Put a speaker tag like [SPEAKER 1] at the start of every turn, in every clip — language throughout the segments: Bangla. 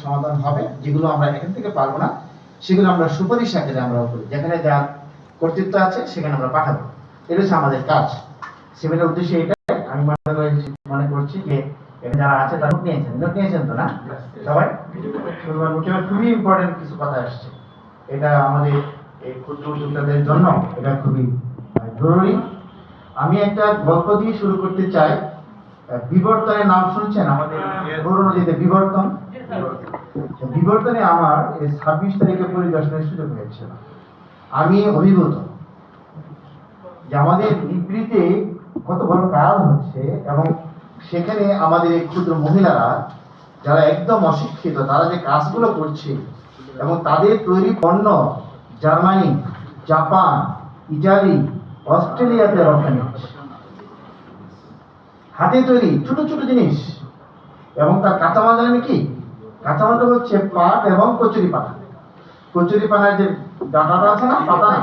[SPEAKER 1] সমাধান হবে, যেগুলো আমরা এখান থেকে পারবো না সেগুলো আমরা সুপারিশ আকারে আমরা করি, যেখানে যার কর্তৃত্ব আছে সেখানে আমরা পাঠাবো। এটা হচ্ছে আমাদের কাজ। সেমিনার উদ্দেশ্য এটাই। আমি মনে করছি যে এখানে যারা আছে তারা নোট নিয়েছেন তো না সবাই? খুবই ইম্পর্টেন্ট কিছু কথা আসছে, এটা আমাদের এই ক্ষুদ্র উদ্যোক্তাদের জন্য এটা খুবই জরুরি। আমি একটা গল্প দিয়ে শুরু করতে চাই। বিবর্তনের নাম শুনছেন? আমাদের গৌর নদীতে বিবর্তন। বিবর্তনে আমার 26 তারিখে পরিদর্শনের সুযোগ হয়েছিল। আমি অভিভূত যে আমাদের নিবৃতে কত বড় কাজ হচ্ছে, এবং সেখানে আমাদের এই ক্ষুদ্র মহিলারা যারা একদম অশিক্ষিত তারা যে কাজগুলো করছে, এবং তাদের তৈরি পণ্য জার্মানি, জাপান, ইটালি, অস্ট্রেলিয়াতে রপ্তানি হচ্ছে। হাতে তৈরি ছোট ছোট জিনিস, এবং তার কাঁচামাল জানেন কি? কাঁচামালটা হচ্ছে পাট এবং কচুরি পাতা। কচুরি পানার যে ডাঁটাটা আছে না, পাতা না,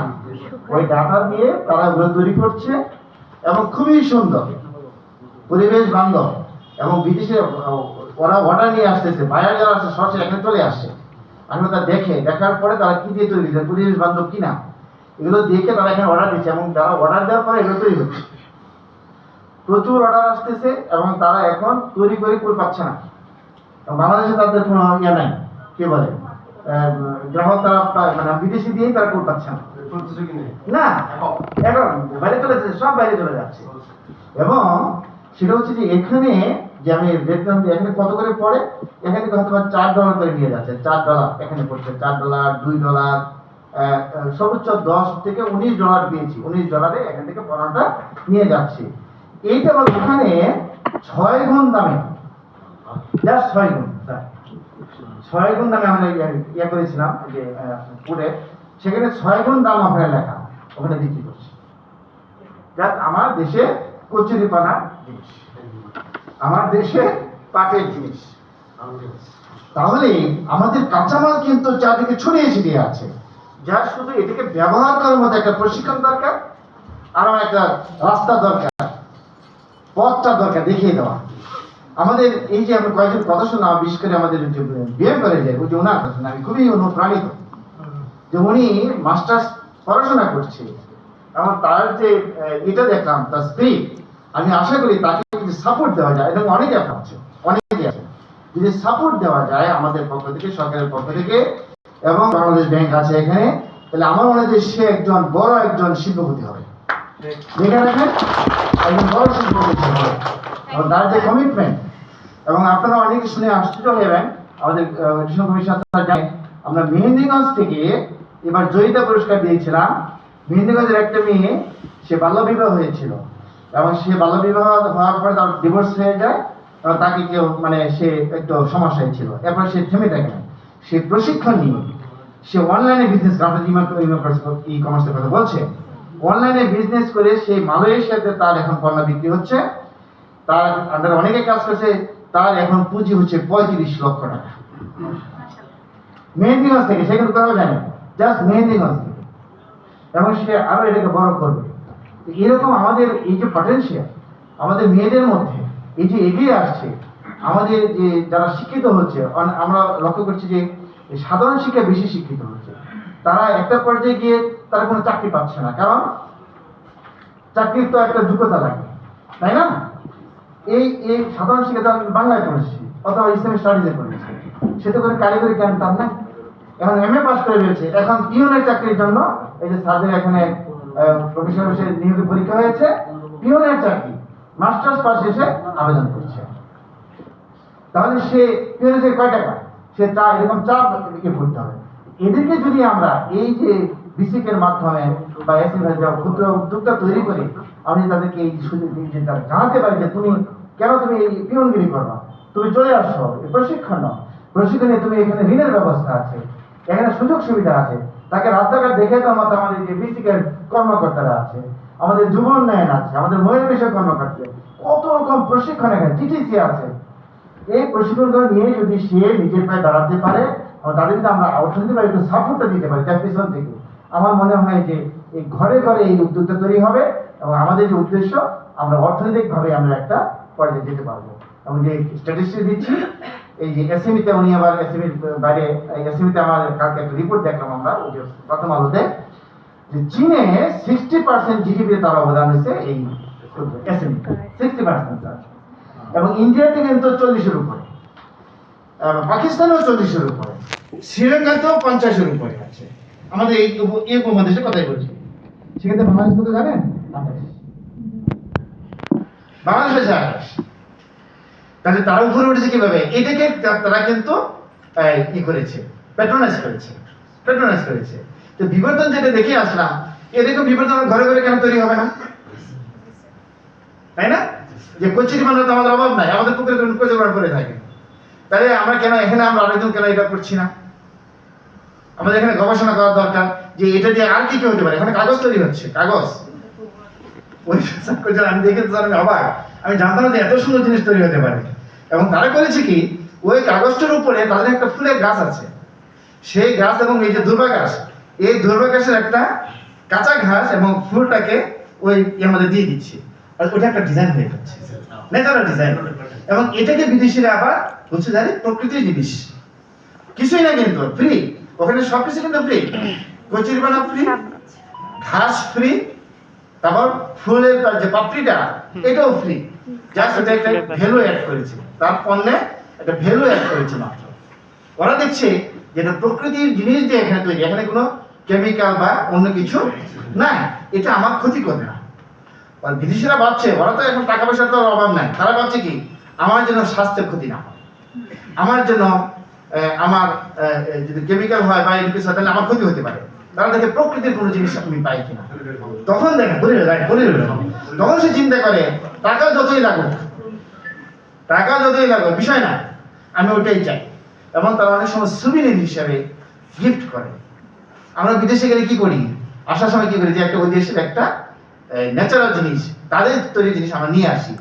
[SPEAKER 1] ওই ডাঁটা দিয়ে তারা ওগুলো তৈরি করছে, এবং খুবই সুন্দর, পরিবেশ বান্ধব। এবং বিদেশে ওরা অর্ডার নিয়ে আসতেছে, বায়ার যারা আছে সরাসরি এখানে চলে আসছে। আমি তা দেখার পরে তারা কি দিয়ে তৈরি দিচ্ছে, পরিবেশ বান্ধব কিনা, এগুলো দেখে তারা এখানে অর্ডার দিচ্ছে, এবং যারা অর্ডার দেওয়ার পরে এগুলো তৈরি হচ্ছে। প্রচুর অর্ডার আসতেছে, এবং তারা এখন তৈরি করে পাচ্ছে না। বাংলাদেশে তাদের কোনো ইয়ে নাই, কি বলে, গ্রাহক তারা মানে বিদেশি দিয়েই তারা করে পাচ্ছে না, এখন বাইরে চলে যাচ্ছে, সব বাইরে চলে যাচ্ছে। এবং সেটা হচ্ছে যে এখানে যে আমি দেখলাম যে এখানে কত করে পড়ে, এখানে হয়তো $4 করে নিয়ে যাচ্ছে। $4 এখানে পড়ছে, $4, $2, সর্বোচ্চ 10 থেকে $19 দিয়েছি। $19 এখান থেকে পড়াটা নিয়ে যাচ্ছে। এইটা আবার ওখানে 6 গুণ দামে, জাস্ট 6 গুণ, 6 গুণ দামে আমরা ইয়ে করেছিলাম যে পুরে, সেখানে 6 গুণ দাম ওখানে লেখা, ওখানে বিক্রি করছে। জাস্ট আমার দেশে কচুরি পানার জিনিস, আমার দেশে পাটের জিনিস। তাহলে আমাদের কাঁচামাল কিন্তু চারদিকে ছড়িয়ে ছিটিয়ে আছে, যার শুধু এটাকে ব্যবহার করার মতো একটা প্রশিক্ষণ দরকার, আরো একটা রাস্তা দরকার, পথটা দরকার দেখিয়ে দেওয়া। আমাদের এই যে আমরা কয়েকজন কথা শুনলাম, বিশেষ করে আমাদের যে বিয়ে করে যায় ওই যে ওনার কথা শুনে আমি খুবই অনুপ্রাণিত, যে উনি মাস্টার্স পড়াশোনা করছে, এবং তার যে এটা দেখলাম তার স্পিরিট, আমি আশা করি তাকে যদি সাপোর্ট দেওয়া যায়, এবং অনেকে আছে, অনেকে আছে, যদি সাপোর্ট দেওয়া যায় আমাদের পক্ষ থেকে, সরকারের পক্ষ থেকে, এবং বাংলাদেশ ব্যাংক আছে এখানে, তাহলে আমার মনে হয় সে একজন বড় একজন শিল্পপতি হবে। দেখে রাখেন, একজন বড় শিল্পপতি হবে, এবং তার যে কমিটমেন্ট। এবং আপনারা অনেকে শুনে আশ্চর্য হয়ে যাবেন, আমাদের এডুকেশন কমিশন জানেন, আমরা মেহেন্দিগঞ্জ থেকে এবার জয়িতা পুরস্কার দিয়েছিলাম। মেহেন্দিগঞ্জের একটা মেয়ে, সে বাল্যবিবাহ হয়েছিল, এবং সে বাল্যবিবাহ হওয়ার পরে তার ডিভোর্স হয়ে যায়, এবং তাকে কেউ মানে সে একটু সমস্যায় ছিল। এরপর সে থেমে থাকে না, সে প্রশিক্ষণ নিয়ে সে অনলাইনে বিজনেস, ই কমার্সের কথা বলছে, অনলাইনে বিজনেস করে সেই মালয়েশিয়াতে তার এখন পণ্য বিক্রি হচ্ছে। তার আন্ডারে অনেকে কাজ করছে, তার এখন পুঁজি হচ্ছে 35 লক্ষ টাকা। মেহেন্দিগঞ্জ থেকে, সে কিন্তু কোথাও জানে, জাস্ট মেহেন্দিগঞ্জ থেকে, এবং সে আরো এটাকে বড় করবে। এরকম আমাদের এই যে পটেনশিয়াল আমাদের মেয়েদের মধ্যে এই যে এগিয়ে আসছে, আমাদের যে যারা শিক্ষিত হচ্ছে, আমরা লক্ষ্য করছি যে সাধারণ শিক্ষা বেশি শিক্ষিত হচ্ছে, তারা একটা পর্যায়ে গিয়ে তারা কোনো চাকরি পাচ্ছে না, কারণ চাকরির তো একটা যোগ্যতা লাগে, তাই না? এই সাধারণ শিক্ষা বাংলায় পড়েছি অথবা ইসলামিক স্টাডিজে পড়েছি, সে তো করে কারিগরি জ্ঞান তার না। এখন MA পাস করে রয়েছে, এখন পিওনের চাকরির জন্য এই যে স্যারদের এখানে প্রফেসর হিসেবে নিয়োগের পরীক্ষা হয়েছে, পিওনের চাকরি মাস্টার্স পাস এসে আবেদন করছে। তাহলে সে পিওনে কয় টাকা, সে এরকম 4 পড়তে হবে। এদেরকে যদি আমরা এই যে বিসিক এর মাধ্যমে বা ক্ষুদ্র উদ্যোক্তা তৈরি করে আমি তাদেরকে এই সুযোগ জানাতে পারি যে তুমি কেন তুমি এই পিওনগিরি করবা, তুমি চলে আসো, প্রশিক্ষণ নাও, প্রশিক্ষণে তুমি এখানে ঋণের ব্যবস্থা আছে, এখানে সুযোগ সুবিধা আছে। তাকে রাস্তাঘাট দেখে দেওয়ার মতো আমাদের যে বিসিকের কর্মকর্তারা আছে, আমাদের যুব উন্নয়ন আছে, আমাদের মহিলা বিষয়ক কর্মকর্তা, কত রকম প্রশিক্ষণ এখানে টিটিসি আছে। এই প্রশিক্ষণগুলো নিয়ে যদি সে নিজের পায়ে দাঁড়াতে পারে, তাদেরকে আমরা অর্থনীতি বা একটু সাপোর্টটা দিতে পারি তার পিছন থেকে, আমার মনে হয় যে এই ঘরে ঘরে এই উদ্যোগটা তৈরি হবে, এবং আমাদের যে উদ্দেশ্য আমরা অর্থনৈতিক ভাবে আমরা একটা পর্যায়ে যেতে পারবো। এবং যে স্ট্যাটিস্টিক্স দিচ্ছি এই যে এসএমইতে উনি আবার এসএমইর বাইরে এসএমইতে আমার কালকে একটা রিপোর্ট দেখলাম আমরা ওই যে প্রথম আলোতে, যে চীনে 60% জিডিপি তার অবদান হয়েছে এই এসএমই, 60% স্যার। এবং ইন্ডিয়াতে কিন্তু 40-এর উপরে, পাকিস্তানেও 40-এর উপরে, শ্রীলঙ্কাতেও 50-এর উপরে আছে। আমাদের এই উপমহাদেশের কথাই বলছি। সেক্ষেত্রে বাংলাদেশ কত জানেন? 28। বাংলাদেশ হচ্ছে 28। তাহলে তারা উপরে উঠেছে কিভাবে? এটাকে তারা কিন্তু ই করেছে, প্যাট্রোনাইজ করেছে। তো বিবর্তন যেটা দেখে আসলাম, এরকম বিবর্তন ঘরে ঘরে কেন তৈরি হবে না? তাই না? যে কচুরি বানাতে আমাদের অভাব নাই, আমাদের পুকুরে কচুরি বানা করে থাকে। তাহলে আমরা কেন এখানে আমরা আরেকজন কেন এটা করছি না? আমাদের এখানে গবেষণা করা দরকার যে এটা দিয়ে আর কি কি হতে পারে। এখানে কাগজ তৈরি হচ্ছে, কাগজ। আমি দেখে তো আমি অবাক, আমি জানতাম না যে এত সুন্দর জিনিস তৈরি হতে পারে। এবং তারা করেছে কি, ওই কাগজটার উপরে তাদের একটা ফুলের গাছ আছে, সেই গাছ এবং এই যে দুর্বা গাছ, এই দুর্বা গাছের একটা কাঁচা ঘাস এবং ফুলটাকে ওই এর মধ্যে দিয়ে দিচ্ছে, আর ওটা একটা ডিজাইন হয়ে যাচ্ছে, ন্যাচারাল ডিজাইন। এবং এটাকে বিদেশিরা আবার বলছে জানি প্রকৃতির জিনিস, কিছুই না কিন্তু ফ্রি, ওখানে সবকিছু কিন্তু ফ্রি, কচুরি বানা ফ্রি, ঘাস ফ্রি, তারপর ফুলের যে পাপড়িটা এটাও ফ্রি। জাস্ট এটা একটা ভ্যালু অ্যাড করেছে, তার পণ্যে একটা ভ্যালু অ্যাড করেছে মাত্র। ওরা দেখছে যে এটা প্রকৃতির জিনিস দিয়ে এখানে তৈরি, এখানে কোনো কেমিক্যাল বা অন্য কিছু নাই, এটা আমার ক্ষতি করবে না। আর বিদেশিরা ভাবছে, ওরা তো এখন টাকা পয়সার তো অভাব নাই, তারা ভাবছে কি আমার জন্য স্বাস্থ্যের ক্ষতি না হয়, আমার জন্য আমার যদি কেমিক্যাল হয় বা কিছু হয় তাহলে আমার ক্ষতি হতে পারে। তারা দেখে প্রকৃতির কোনো জিনিস আমি পাই কিনা, তখন দেখেন তখন সে চিন্তা করে টাকা যতই লাগুক বিষয় না, আমি ওইটাই চাই। এবং তারা অনেক সময় সুবিনির হিসাবে গিফট করে। আমরা বিদেশে গেলে কি করি, আসার সময় কি করি, যে একটা ওই দেশের একটা ন্যাচারাল জিনিস, তাদের তৈরি জিনিস আমরা নিয়ে আসি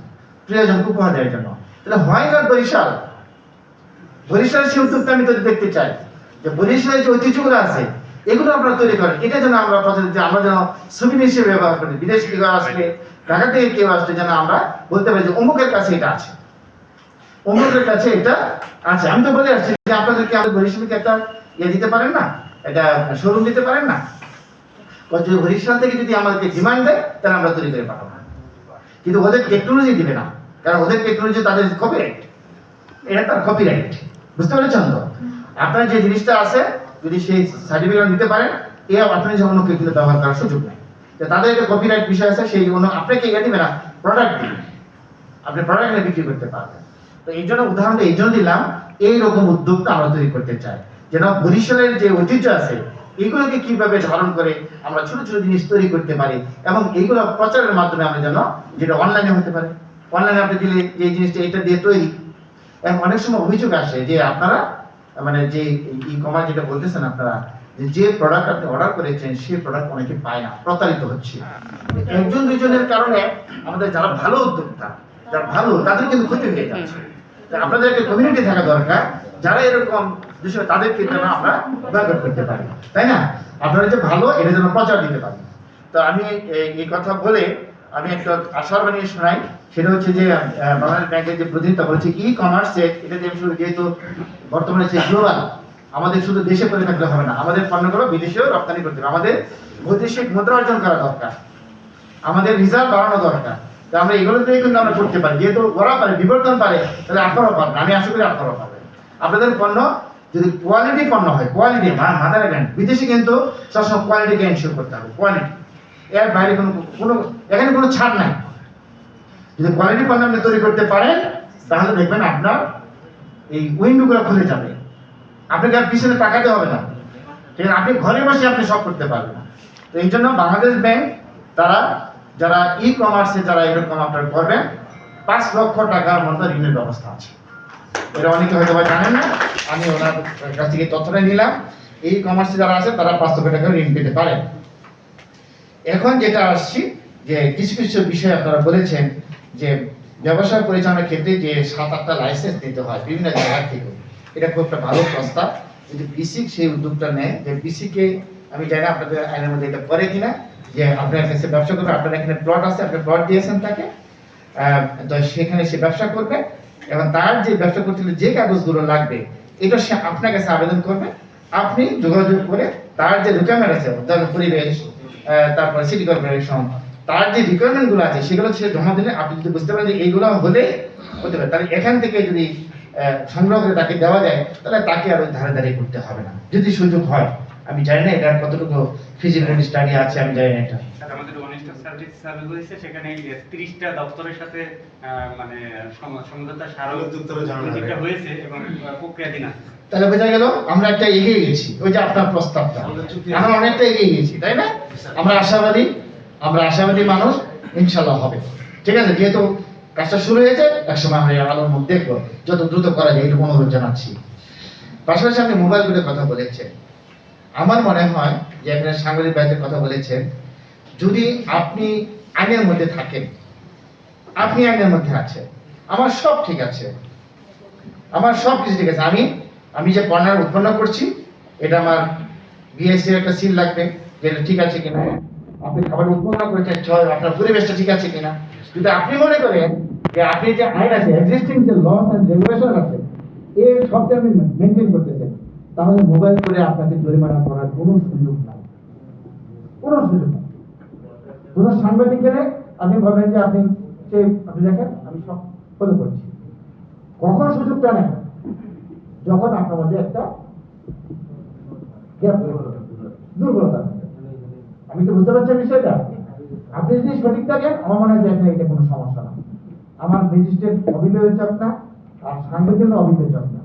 [SPEAKER 1] প্রিয়জনকে উপহার দেওয়ার জন্য। তাহলে হয় না বরিশাল সেই উদ্যোগটা আমি তৈরি দেখতে চাই, যে বরিশালের যে ঐতিহ্যগুলো আছে এগুলো আপনারা তৈরি করেন, এটা যেন আমরা যে আমরা যেন সুবিনির হিসেবে ব্যবহার করি। বিদেশি কেউ আসলে, ঢাকা থেকে কেউ আসলে যেন আমরা বলতে পারি যে অমুকের কাছে এটা আছে, অমুকের কাছে এটা আছে। আমি তো বলে আসছি যে আপনাদেরকে আমাদের বরিশালকে একটা দিতে পারেন না, এটা শোরুম দিতে পারেন না। বরিশাল থেকে যদি আমাদেরকে ডিমান্ড দেয় তাহলে আমরা তৈরি করে পাঠাবো, কিন্তু ওদের টেকনোলজি দিবে না, কারণ ওদের টেকনোলজি তাদের কপিরাইট, এটা তার কপিরাইট। বুঝতে পেরেছেন তো? আপনার যে জিনিসটা আছে যদি সেই সার্টিফিকেট দিতে পারেন, আপনি যে অন্য কেউ কিন্তু ব্যবহার করার সুযোগ নেই। তাদের একটা কপিরাইট বিষয় আছে, সেই অন্য আপনাকে দিবে না, প্রোডাক্ট দিবে, আপনি প্রোডাক্ট নিয়ে বিক্রি করতে পারবেন। তো এই জন্য উদাহরণটা এই জন্য দিলাম, এইরকম উদ্যোগটা আমরা তৈরি করতে চাই, যেন বরিশালের যে ঐতিহ্য আছে এইগুলোকে কিভাবে ধারণ করে আমরা ছোট ছোট জিনিস তৈরি করতে পারি, এবং এইগুলো প্রচারের মাধ্যমে আমরা যেন, যেটা অনলাইনে হতে পারে, অনলাইনে আপনি দিলে যে জিনিসটা এটা দিয়ে তৈরি। এবং অনেক সময় অভিযোগ আসে যে আপনারা মানে যে ই কমার্স যেটা বলতেছেন আপনারা, যে প্রোডাক্ট আপনি অর্ডার করেছেন সেই প্রোডাক্ট অনেকে পায় না, প্রতারিত হচ্ছে। একজন দুইজনের কারণে আমাদের যারা ভালো উদ্যোক্তা, যারা ভালো, তাদের কিন্তু ক্ষতি হয়ে যাচ্ছে। আপনাদের একটা কমিউনিটি থাকা দরকার, যারা এরকম বিষয় তাদেরকে যেন আমরা ব্যবহার করতে পারি, তাই না? আপনারা যে ভালো এটা যেন প্রচার দিতে পারি। তো আমি এই কথা বলে আমি একটা আশার বানিয়ে শোনাই, সেটা হচ্ছে যে বাংলাদেশ ব্যাংকের যে প্রতিনিধিত্ব বলছে ই কমার্সে, এটা যেহেতু বর্তমানে যে গ্লোবাল, আমাদের শুধু দেশে করে থাকলে হবে না, আমাদের পণ্যগুলো বিদেশেও রপ্তানি করতে হবে, আমাদের বৈদেশিক মুদ্রা অর্জন করা দরকার, আমাদের রিজার্ভ বাড়ানো দরকার। তো আমরা এগুলো দিয়ে কিন্তু আমরা করতে পারি, যেহেতু ওরা পারে, বিবর্তন পারে, তাহলে আপনারাও পারবেন, আমি আশা করি আপনারাও পারবেন। আপনাদের পণ্য যদি কোয়ালিটি পণ্য হয়, কোয়ালিটি মাথায় রাখবেন, বিদেশি কিন্তু সবসময় কোয়ালিটিকে এনশিওর করতে হবে, কোয়ালিটি, এর বাইরে কোনো এখানে কোনো ছাড় নাই। যদি কোয়ালিটি পণ্য আপনি তৈরি করতে পারেন তাহলে দেখবেন আপনার এই উইন্ডোগুলো খুলে যাবে, আপনাকে আর পিছনে তাকাতে হবে না, ঠিক আছে? আপনি ঘরে বসে আপনি সব করতে পারবেন। তো এই জন্য বাংলাদেশ ব্যাংক তারা যারা ই কমার্সে যারা এরকম আপনার করবেন, 5 লক্ষ টাকার মতো ঋণের ব্যবস্থা আছে। এটা অনেকে হয়তো জানেন না, আমি ওনার কাছ থেকে তথ্যটা নিলাম। এই কমার্সে যারা আছে তারা 5 লক্ষ টাকা ঋণ পেতে পারেন। এখন যেটা আসছি, যে কিছু কিছু বিষয় আপনারা বলেছেন যে ব্যবসা পরিচালনার ক্ষেত্রে যে 7-8টা লাইসেন্স দিতে হয় বিভিন্ন জায়গা থেকে, এটা খুব একটা ভালো প্রস্তাব। যদি পিসি সেই উদ্যোগটা নেয়, যে পিসিকে আমি জানি আপনাদের আইনের মধ্যে এটা করে কিনা, যে আপনার কাছে ব্যবসা করবে, আপনার এখানে প্লট আছে, আপনি প্লট দিয়েছেন তাকে, তো সেখানে সে ব্যবসা করবে, এখন তার যে ব্যবসা করতে হলে যে কাগজগুলো লাগবে এটা সে আপনার কাছে আবেদন করবে, আপনি যোগাযোগ করে তার যে রিকোয়ারমেন্ট আছে, ধরেন পরিবেশ, তারপর সিটি কর্পোরেশন, তার যে রিকোয়ারমেন্ট গুলো আছে সেগুলো সে জমা দিলে আপনি যদি বুঝতে পারেন যে এইগুলো হলে হতে পারে, তাহলে এখান থেকে যদি সংগ্রহ করে তাকে দেওয়া যায় তাহলে তাকে আর ওই ধারে ধারে করতে হবে না, যদি সুযোগ হয়। আমি জানি না এটা কতটুকু ফিজিবিলিটি স্টাডি আছে, আমি জানি না এটা।
[SPEAKER 2] আমাদের ওয়ানিস্টার সার্ভিস চালু হয়েছে, সেখানে 30টা দপ্তরের সাথে মানে সমঝোতা স্মারক হয়েছে এবং প্রক্রিয়াধীন আছে।
[SPEAKER 1] তাহলে বোঝা গেল আমরা একটা এগিয়ে গেছি, ওই যে আপনার প্রস্তাবটা আমরা অনেকটা এগিয়ে গেছি, তাই না? আমরা আশাবাদী মানুষ, ইনশাল্লাহ হবে। ঠিক আছে, যেহেতু কাজটা শুরু হয়েছে, একসময় আমরা আলোর মুখ দেখবো, যত দ্রুত করা যায় এটুকু অনুরোধ জানাচ্ছি। পাশাপাশি আপনি মোবাইল গুলোর কথা বলেছেন, আমার মনে হয় যে এখানে সাংবাদিক ভাইদের কথা বলেছেন, যদি আপনি আইনের মধ্যে থাকেন, আপনি আইনের মধ্যে আছেন, আমার সব ঠিক আছে, আমার সব কিছু ঠিক আছে, আমি যে পণ্য উৎপন্ন করছি এটা আমার বিএসসি একটা সিল লাগবে যে এটা ঠিক আছে কিনা, আপনি খাবার উৎপন্ন করেছেন আপনার পরিবেশটা ঠিক আছে কিনা। যদি আপনি মনে করেন যে আপনি যে আইন আছে, এক্সিস্টিং যে লস এন্ড রেগুলেশন আছে, এই সবটা আপনি মেনটেন করতেছেন, তাহলে মোবাইল করে আপনাকে জরিমানা করার কোনো সুযোগ নাই, কোনো সুযোগ নাই। কোনো সাংবাদিক গেলে আপনি ভাবেন যে আপনি দেখেন আমি সব ফলো করছি, কখন সুযোগটা নেন? যখন আপনার মধ্যে একটা দুর্বলতা থাকে। আমি তো বুঝতে পারছি বিষয়টা। আপনি যদি সঠিক থাকেন, আমার মনে হয় যে এটা কোনো সমস্যা না। আমার ম্যাজিস্ট্রেট অবিবেচক না, আর সাংবাদিক অবিবেচক না।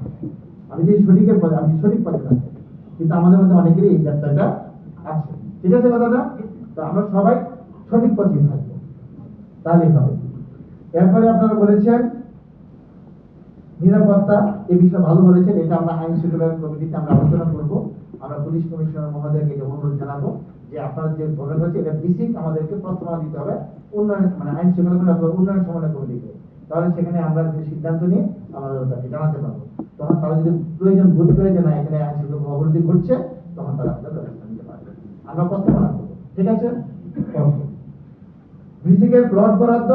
[SPEAKER 1] আমি যদি সঠিকের পদে, আমি সঠিক পদে থাকি, কিন্তু আমাদের মধ্যে অনেকেরই এই ব্যাপারটা আছে। ঠিক আছে কথাটা? তো আমরা সবাই সঠিক পথে থাকবো, তাহলেই হবে। এরপরে আপনারা বলেছেন নিরাপত্তা, এই বিষয়ে ভালো বলেছেন, এটা আমরা আইন শৃঙ্খলা কমিটিতে আমরা আলোচনা করব। আমরা পুলিশ কমিশনার মহোদয়কে এটা অনুরোধ জানাবো যে আপনারা যে ঘটনা হচ্ছে এটা বেসিক আমাদেরকে প্রস্তাবনা দিতে হবে উন্নয়ন, মানে আইন শৃঙ্খলা অথবা উন্নয়ন সমন্বয় কমিটিকে, তাহলে সেখানে আমরা যে সিদ্ধান্ত নিয়ে আমাদের তাকে জানাতে পারবো। তখন তারা যদি প্রয়োজন বোধ করে যে না এখানে আইন শৃঙ্খলা অবনতি ঘটছে, তখন তারা আমাদের ব্যবস্থা নিতে পারবে, আমরা প্রস্তাবনা করবো। ঠিক আছে? ভিসিকের প্লট বরাদ্দ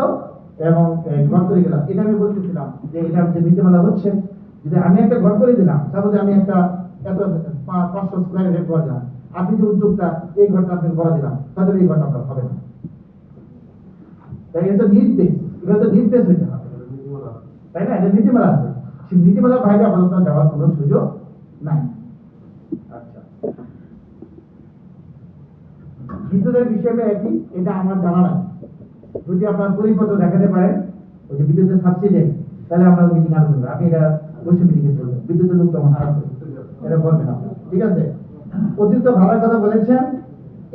[SPEAKER 1] এবং ঘর করে গেলাম, এটা আমি বলতেছিলাম যে এটা যে নীতিমালা হচ্ছে, যদি আমি একটা ঘর করে দিলাম, তাহলে আমি একটা এত 500 স্কয়ার ফিট ঘর দিলাম, আপনি যে উদ্যোগটা এই ঘরটা আপনি করা দিলাম, তাহলে এই ঘরটা আপনার হবে না। তাই এটা নির্দেশ, এটা তো নির্দেশ হইতে হবে, তাই না? এটা নীতিমালা আছে, সেই নীতিমালার বাইরে আপাতত যাওয়ার কোনো সুযোগ নাই। আচ্ছা, বিদ্যুতের বিষয়টা একই, এটা আমার জানা নাই। যদি আপনার পরিপত্র দেখাতে পারেন ওই যে বিদ্যুতের সাবসিডি, তাহলে আমরা মিটিং আলোচনা করব। আপনি এটা বসে মিটিংয়ে চলবেন, বিদ্যুতের লোক তখন আছে, এটা বলবেন আপনি। ঠিক আছে? অতিরিক্ত ভাড়ার কথা বলেছেন,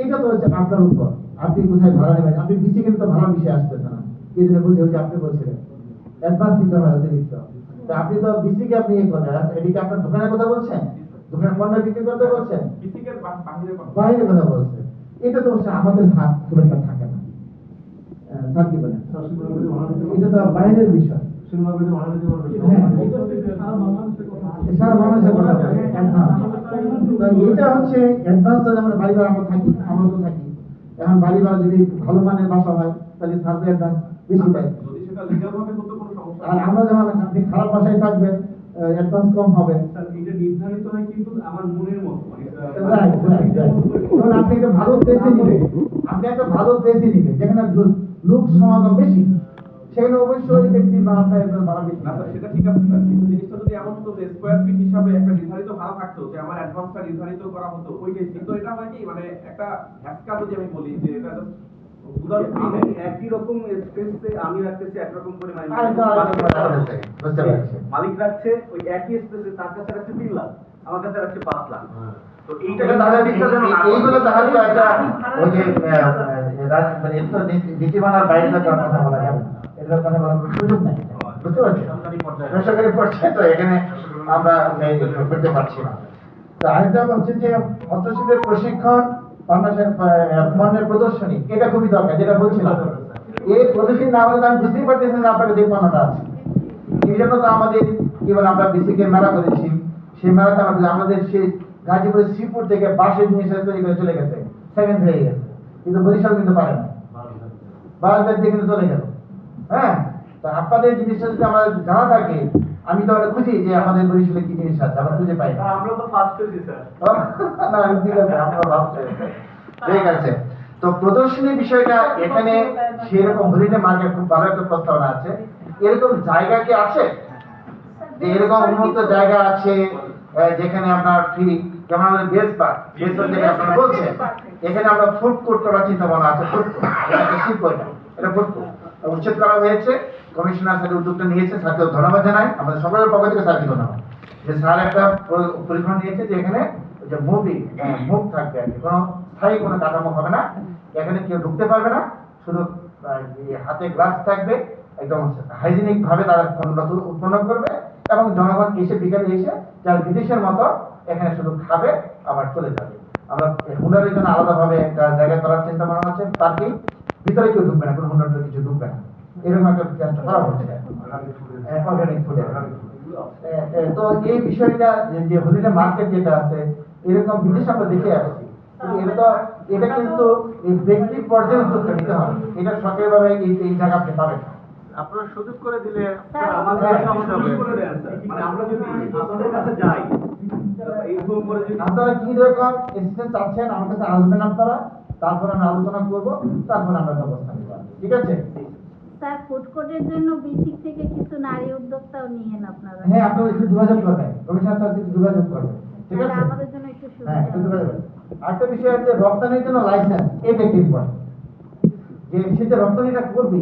[SPEAKER 1] এটা তো হচ্ছে আপনার উপর, আপনি কোথায় ভাড়া নেবেন। আপনি বিসি কিন্তু ভাড়ার বিষয়ে আসতেছে না, এই জন্য বলছি ওই যে আপনি বলছিলেন অ্যাডভান্স দিতে হয় অতিরিক্ত, তো আপনি তো বিসিকে আপনি ইয়ে করেন, এদিকে আপনার দোকানের কথা বলছেন, দোকানের পণ্য বিক্রি করতে বলছেন, বাইরে কথা বলছেন, এটা তো হচ্ছে আমাদের হাত খুব একটা থাকে না। এটা তো বাইরের বিষয়, সারা বাংলাদেশের কথা বলে। এটা হচ্ছে অ্যাডভান্স, আমরা বাড়ি ভাড়া আমরা থাকি, আমরা তো থাকি, এখন বাড়ি ভাড়া যদি ভালো মানের বাসা হয় তাহলে সার্ভে অ্যাডভান্স বেশি পাই, আর আমরা যখন আপনি খারাপ বাসায় থাকবেন অ্যাডভান্স কম হবে।
[SPEAKER 3] এটা নির্ধারিত হয় কিন্তু আমার মনের মতো,
[SPEAKER 1] আপনি একটা ভালো প্লেসে নিবেন, আপনি একটা ভালো প্লেসে নিবেন যেখানে লোক সমাগম বেশি, সেখানে অবশ্যই ওই ব্যক্তি বা আপনার একজন ভাড়া বেশি।
[SPEAKER 3] না স্যার, সেটা ঠিক আছে স্যার, কিন্তু জিনিসটা যদি এমন হতো যে স্কয়ার ফিট হিসাবে একটা নির্ধারিত ভাড়া থাকতো, যে আমার অ্যাডভান্সটা নির্ধারিত করা হতো ওইটাই, কিন্তু এটা হয় কি মানে একটা হ্যাসকা, যদি আমি বলি যে এটা
[SPEAKER 4] আমি একই রকম স্পেসে আমি রাখতেছি একরকম করে, মালিক রাখছে ওই একই স্পেসে, তার কাছে রাখছে 3 লাখ, আমার কাছে রাখছে 5 লাখ। তো এইটা
[SPEAKER 1] এইগুলো দেখা যায় একটা ওই যে নীতিমালার বাইরে যাওয়ার কথা বলা যাবে না, এগুলোর কথা বলার কোনো সুযোগ নেই, বুঝতে পারছেন? বেসরকারি পর্যায়ে তো এখানে আমরা করতে পারছি না। তো আরেকটা হচ্ছে যে হস্তশিল্পের প্রশিক্ষণ, পণ্যের প্রদর্শনী, এটা খুবই দরকার, যেটা বলছিলাম। এই প্রদর্শনী না হলে আমি বুঝতেই পারতেছি না আপনাকে যে পণ্যটা আছে। এই জন্য তো আমাদের কি বলে আমরা বিসিকে মেলা করেছি, সেই মেলাতে আমাদের সেই গাজীপুরের শ্রীপুর থেকে বাঁশের জিনিস তৈরি করে চলে গেছে, সেকেন্ড হয়ে গেছে, কিন্তু বরিশাল কিন্তু পারে না, বাস ব্যাগ দিয়ে কিন্তু চলে গেল। হ্যাঁ, তো তা আপনাদের জিনিসটা যদি আমরা জানা থাকে, আমি তো অনেক খুশি যে আমাদের বরিশালে কি জিনিস আছে আমরা খুঁজে পাই না।
[SPEAKER 4] আমরা তো ফার্স্ট হয়েছি স্যার।
[SPEAKER 1] না, ঠিক আছে, আপনারা ভাবছেন। ঠিক আছে, তো প্রদর্শনী বিষয়টা এখানে সেরকম হলিডে মার্কেট খুব ভালো একটা প্রস্তাবনা আছে। এরকম জায়গা কি আছে যে এরকম উন্মুক্ত জায়গা আছে যেখানে আপনার ফ্রি, যেমন আমাদের বেস পার্ক যেটা আপনারা বলছেন, এখানে আমরা ফুড কোর্ট করার চিন্তা ভাবনা আছে। ফুড কোর্ট এটা একটা শিল্প, এটা ফুড কোর্ট উচ্ছেদ করা হয়েছে। কমিশনার স্যার উদ্যোগটা নিয়েছে, স্যারকে ধন্যবাদ জানাই, আমাদের সকলের পক্ষ থেকে স্যারকে ধন্যবাদ যে স্যার একটা পরিকল্পনা নিয়েছে যে এখানে যে মুভ থাকবে আর কি, কোনো স্থায়ী কোনো কাঠামো হবে না, এখানে কেউ ঢুকতে পারবে না, শুধু হাতে গ্লাস থাকবে, একদম হাইজিনিক ভাবে তারা পণ্য উৎপন্ন করবে এবং জনগণ এসে বিকালে এসে যার বিদেশের মতো এখানে শুধু খাবে আবার চলে যাবে। আমরা হুন্ডারের জন্য আলাদাভাবে একটা জায়গা করার চিন্তা ভাবনা আছে, পার্কিং, ভিতরে কেউ ঢুকবে না, কোনো হুন্ডার কিছু ঢুকবে না, এরকম একটা চেষ্টা করা হচ্ছে অর্গানিক ফুডের। তো এই বিষয়টা যে হলিডে মার্কেট যেটা আছে এরকম বিদেশে আমরা দেখে আসছি, এটা কিন্তু এই ব্যক্তি পর্যায়ে উদ্যোগটা নিতে হবে, এটা সরকারিভাবে এই জায়গা আপনি পাবেন না।
[SPEAKER 4] আপনারা সুযোগ করে দিলে
[SPEAKER 3] আমাদের
[SPEAKER 1] হ্যাঁ,
[SPEAKER 3] সহজ হবে। মানে আমরা যদি আপনাদের কাছে যাই, এরকম করে যদি
[SPEAKER 1] আপনারা কি রকম এসিস্ট্যান্ট চাচ্ছেন আমার কাছে আসবেন আপনারা, তারপর আমরা আলোচনা করব, তারপর আমরা ব্যবস্থা নিব, ঠিক আছে?
[SPEAKER 5] স্যার ফুড কোর্টের জন্য বেসিক থেকে কিছু নারী উদ্যোক্তাও নিয়েন আপনারা।
[SPEAKER 1] হ্যাঁ, আপনারা একটু যোগাযোগ করবেন, কমিশনার স্যার একটু যোগাযোগ করবেন, ঠিক
[SPEAKER 5] তাহলে
[SPEAKER 1] আছে?
[SPEAKER 5] আমাদের জন্য একটু
[SPEAKER 1] হ্যাঁ,
[SPEAKER 5] সুবিধা
[SPEAKER 1] একটু
[SPEAKER 5] হবে।
[SPEAKER 1] যোগাযোগ। আরেকটা বিষয় হচ্ছে রপ্তানির জন্য লাইসেন্স, এটা একটি ইম্পর্টেন্ট, যে সে যে রপ্তানিটা করবে,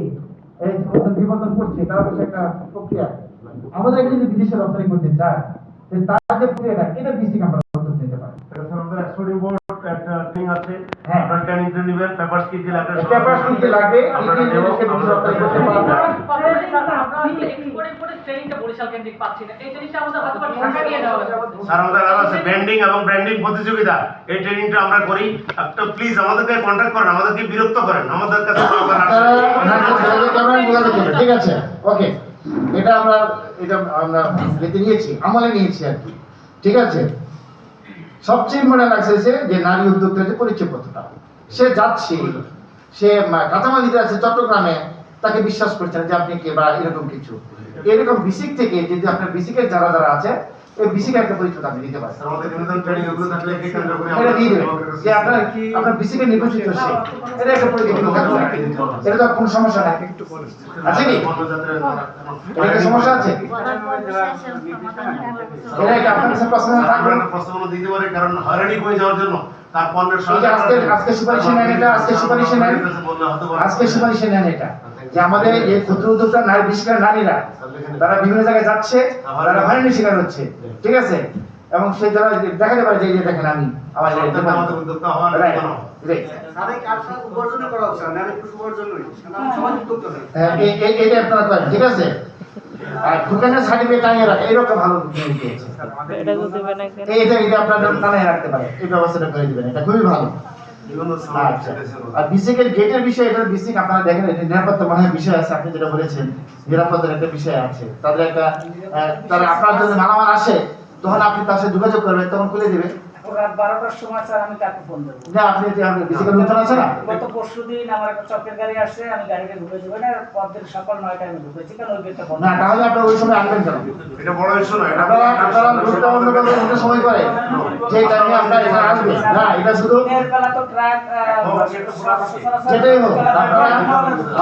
[SPEAKER 1] এই বিবর্তন করছে, তার কাছে একটা প্রক্রিয়া আছে। আমাদের এখানে যদি বিদেশে রপ্তানি করতে চায়, তার যে প্রক্রিয়াটা, এটা বেসিক আমরা উদ্যোগ নিতে পারি।
[SPEAKER 6] আমাদের এক্সপোর্টিং বোর্ড একটা ট্রেনিং আছে,
[SPEAKER 1] হ্যাঁ।
[SPEAKER 6] আপনার ট্রেনিং নেবেন, পেপারস কি কি লাগবে
[SPEAKER 1] পেপার কি লাগবে,
[SPEAKER 6] আমরা
[SPEAKER 1] এই যে
[SPEAKER 6] দেবো,
[SPEAKER 1] বিদেশে
[SPEAKER 6] আমরা
[SPEAKER 1] রপ্তানি করতে পারবে।
[SPEAKER 6] স্যার আমাদের আর আছে ব্র্যান্ডিং এবং ব্র্যান্ডিং প্রতিযোগিতা, এই ট্রেনিংটা আমরা করি। একটা প্লিজ আমাদেরকে কন্টাক্ট করেন, আমাদেরকে বিরক্ত করেন, আমাদের কাছে দরকার আছে।
[SPEAKER 1] ঠিক আছে, ওকে, এটা আমরা যেতে নিয়েছি, আমলে নিয়েছি আর কি, ঠিক আছে। সবচেয়ে মনে লাগছে যে নারী উদ্যোক্তার যে পরিচয়পত্রটা, সে যাচ্ছে, সে কাঁচামাল দিতে আছে চট্টগ্রামে, তাকে বিশ্বাস করছে না যে আপনি কে বা এরকম কিছু, এরকম বিসিক থেকে যদি আপনার বিসিকের যারা যারা আছে এই বিসিকের একটা পরিচয় আপনি দিতে পারেন,
[SPEAKER 6] আমাদের বিনোদন ট্রেনিং এগুলো থাকলে কি কেন্দ্র করে
[SPEAKER 1] এটা দিয়ে দেবেন যে আপনার বিসিকের নির্বাচিত সে, এটা একটা পরিচয় থাকবে, এটা তো কোনো সমস্যা নাই, আছে কি? এটা কি সমস্যা আছে?
[SPEAKER 5] বলার পর প্রশাসন সমাধান করবে।
[SPEAKER 1] এটা কি আপনার কাছে প্রশ্ন থাকবে?
[SPEAKER 6] আমরা প্রস্তাবনা দিতে পারি, কারণ হয়রানি হয়ে যাওয়ার জন্য তার পণ্যের
[SPEAKER 1] এই যে আজকে সুপারিশে নেন এটা, আজকে সুপারিশে নেন, আজকে সুপারিশে নেন এটা, যে আমাদের এই ক্ষুদ্র উদ্যোক্তা নারী, বিশেষ করে নারীরা, তারা বিভিন্ন জায়গায় যাচ্ছে, তারা হয়রানির শিকার হচ্ছে, ঠিক আছে? এবং সে যারা দেখাতে পারে যে এই যে দেখেন আমি আমার
[SPEAKER 6] আমাদের উদ্যোক্তা হওয়ার
[SPEAKER 1] Right,
[SPEAKER 6] জন্য
[SPEAKER 1] right. এইটা আপনারা করেন, ঠিক আছে? আর দোকানের সার্টিফিকেট টানিয়ে রাখে, এরকম ভালো দিয়েছে, এটা আপনারা টানিয়ে রাখতে পারেন, এই ব্যবস্থাটা করে দিবেন, এটা খুবই ভালো।
[SPEAKER 6] বিভিন্ন
[SPEAKER 1] আচ্ছা, আর বিসিকের গেটের বিষয়, এটা বিসিক আপনারা দেখেন, এটা নিরাপত্তা মনে হয় বিষয় আছে, আপনি যেটা বলেছেন নিরাপত্তার একটা বিষয় আছে, তাদের একটা তারা আপনার জন্য মালামাল আসে, তখন আপনি তার সাথে যোগাযোগ করবেন, তখন খুলে দিবেন।
[SPEAKER 7] রাত 12টার সময় স্যার আমি কাকে ফোন দেবো?
[SPEAKER 1] না, আপনি যে আপনি বিসিকের লোকজন আছে না,
[SPEAKER 7] গত পরশুদিন আমার একটা চকের গাড়ি আসছে, আমি গাড়িটা ঢুকে দেবো না, পরদিন সকাল 9টায় আমি ঢুকেছি, কারণ ওই গেটটা বন্ধ।
[SPEAKER 1] না তাহলে আপনার ওই সময় আনবেন কেন?
[SPEAKER 6] এটা বড় ইস্যু নয়, এটা
[SPEAKER 1] আপনারা গুরুত্বপূর্ণ ভাবে একটা সময় করে যে টাইমে আমরা এখানে আসবে না, এটা শুধু
[SPEAKER 7] দিনের বেলা তো ট্রাক
[SPEAKER 1] যেটাই হোক,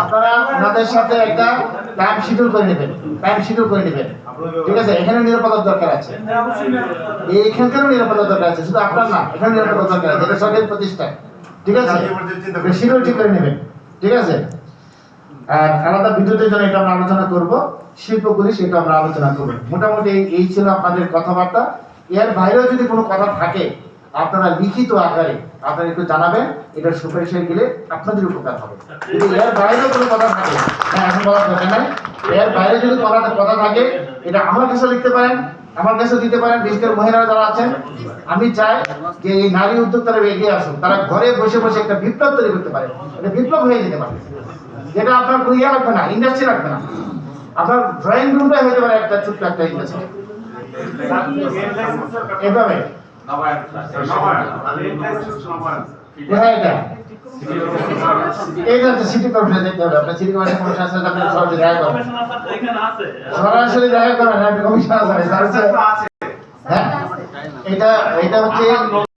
[SPEAKER 1] আপনারা ওনাদের সাথে একটা টাইম শিডিউল করে নেবেন, ঠিক আছে? এখানে নিরাপত্তার দরকার আছে, এইখানকারও নিরাপত্তার দরকার আছে, শুধু আপনার না, এখানে নিরাপত্তার দরকার আছে, এটা সরকারি প্রতিষ্ঠান, ঠিক আছে? শিডিউল ঠিক করে নেবেন, ঠিক আছে? আর আলাদা বিদ্যুতের জন্য এটা আমরা আলোচনা করব, শিল্পগুলি সেটা আমরা আলোচনা করব। মোটামুটি এই ছিল আপনাদের কথাবার্তা। এর বাইরেও যদি কোনো কথা থাকে আপনারা লিখিত আকারে আপনারা একটু জানাবেন, এটা সুপারিশে গেলে আপনাদের উপকার হবে। যদি এর বাইরেও কোনো কথা থাকে, হ্যাঁ এখন বলার দরকার নাই, এর বাইরে যদি কোনো কথা থাকে এটা আমার কাছে লিখতে পারেন, আমার কাছে দিতে পারেন। বিশেষ করে মহিলারা যারা আছেন, আমি চাই যে এই নারী উদ্যোক্তারা এগিয়ে আসুন, তারা ঘরে বসে বসে একটা বিপ্লব তৈরি করতে পারে, এটা বিপ্লব হয়ে যেতে পারে, যেটা আপনার কোনো ইয়ে লাগবে না, ইন্ডাস্ট্রি লাগবে না, আপনার ড্রয়িং রুমটাই হতে পারে একটা ছোট্ট একটা ইন্ডাস্ট্রি। এভাবে কোথায় এটা এইটা হচ্ছে সিটি কর্পোরেশনে যেতে হবে। আপনার সিটি কর্পোরেশন সমস্যা আছে, আপনি সরাসরি দেখা করেন, সরাসরি দেখা করেন, আপনি কমিশনার স্যার হ্যাঁ, এটা হচ্ছে